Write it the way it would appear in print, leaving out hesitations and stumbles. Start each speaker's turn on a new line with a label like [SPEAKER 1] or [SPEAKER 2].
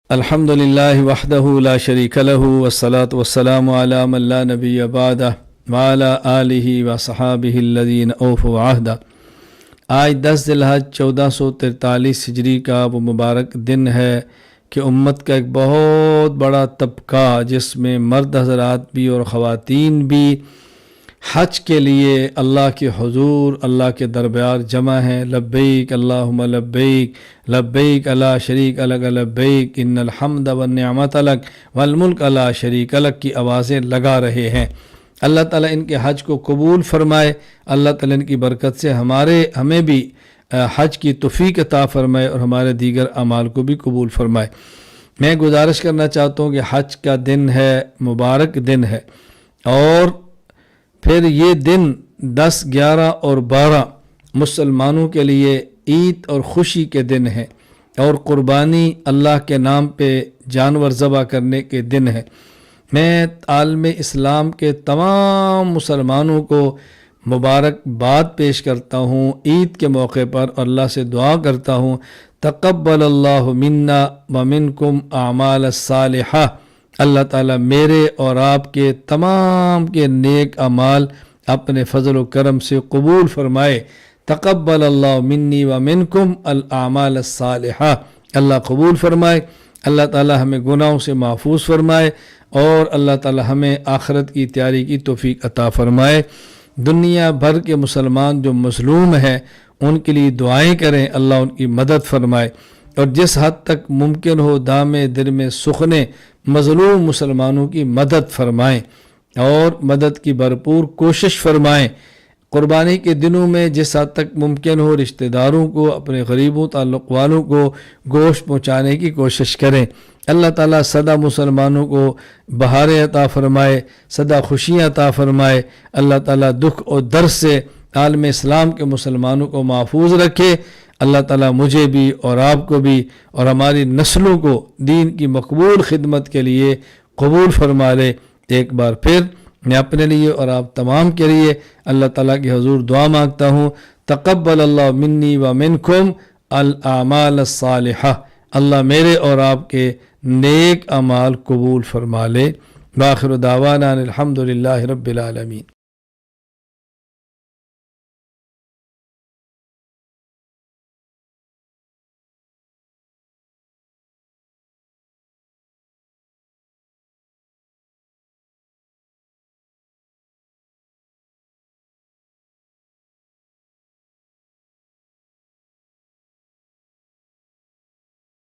[SPEAKER 1] الحمدللہ وحدہ لا شریک لہ والصلاة والسلام علی من لا نبی بعدہ وعلی آلہ وصحابہ الذین اوفوا عہدہ۔ آج 10 ذی الحج 1443 ہجری کا وہ مبارک دن ہے کہ امت کا ایک بہت بڑا طبقہ جس میں مرد حضرات بھی اور خواتین بھی حج کے لیے اللہ کے حضور اللہ کے دربار جمع ہیں۔ لبیک اللہم لبیک لبیک لا شریک لک لبیک ان الحمد والنعمت لک والملک لا شریک لک کی آوازیں لگا رہے ہیں۔ اللہ تعالیٰ ان کے حج کو قبول فرمائے، اللہ تعالیٰ ان کی برکت سے ہمیں بھی حج کی توفیق عطا فرمائے اور ہمارے دیگر اعمال کو بھی قبول فرمائے۔ میں گزارش کرنا چاہتا ہوں کہ حج کا دن ہے، مبارک دن ہے، اور پھر یہ دن 10، 11 اور 12 مسلمانوں کے لیے عید اور خوشی کے دن ہیں، اور قربانی اللہ کے نام پہ جانور ذبح کرنے کے دن ہیں۔ میں عالم اسلام کے تمام مسلمانوں کو مبارکباد پیش کرتا ہوں عید کے موقع پر، اور اللہ سے دعا کرتا ہوں تقبل اللہ منا ومنکم اعمال الصالحہ، اللہ تعالیٰ میرے اور آپ کے تمام کے نیک اعمال اپنے فضل و کرم سے قبول فرمائے۔ تقبل اللہ منی ومنکم الاعمال الصالحہ، اللہ قبول فرمائے، اللہ تعالیٰ ہمیں گناہوں سے محفوظ فرمائے، اور اللہ تعالیٰ ہمیں آخرت کی تیاری کی توفیق عطا فرمائے۔ دنیا بھر کے مسلمان جو مظلوم ہیں ان کے لیے دعائیں کریں، اللہ ان کی مدد فرمائے، اور جس حد تک ممکن ہو دامے دل میں سخنے مظلوم مسلمانوں کی مدد فرمائیں اور مدد کی بھرپور کوشش فرمائیں۔ قربانی کے دنوں میں جس حد تک ممکن ہو رشتہ داروں کو، اپنے غریبوں تعلق والوں کو گوشت پہنچانے کی کوشش کریں۔ اللہ تعالیٰ سدا مسلمانوں کو بہاریں عطا فرمائے، سدا خوشیاں عطا فرمائے۔ اللہ تعالیٰ دکھ اور درد سے عالم اسلام کے مسلمانوں کو محفوظ رکھے۔ اللہ تعالیٰ مجھے بھی اور آپ کو بھی اور ہماری نسلوں کو دین کی مقبول خدمت کے لیے قبول فرما لے۔ ایک بار پھر میں اپنے لیے اور آپ تمام کے لیے اللہ تعالیٰ کے حضور دعا مانگتا ہوں تقبل اللہ منی ومنکم الاعمال الصالحہ، اللہ میرے اور آپ کے نیک اعمال قبول فرما لے۔ وآخر دعوانا الحمدللہ رب العالمین۔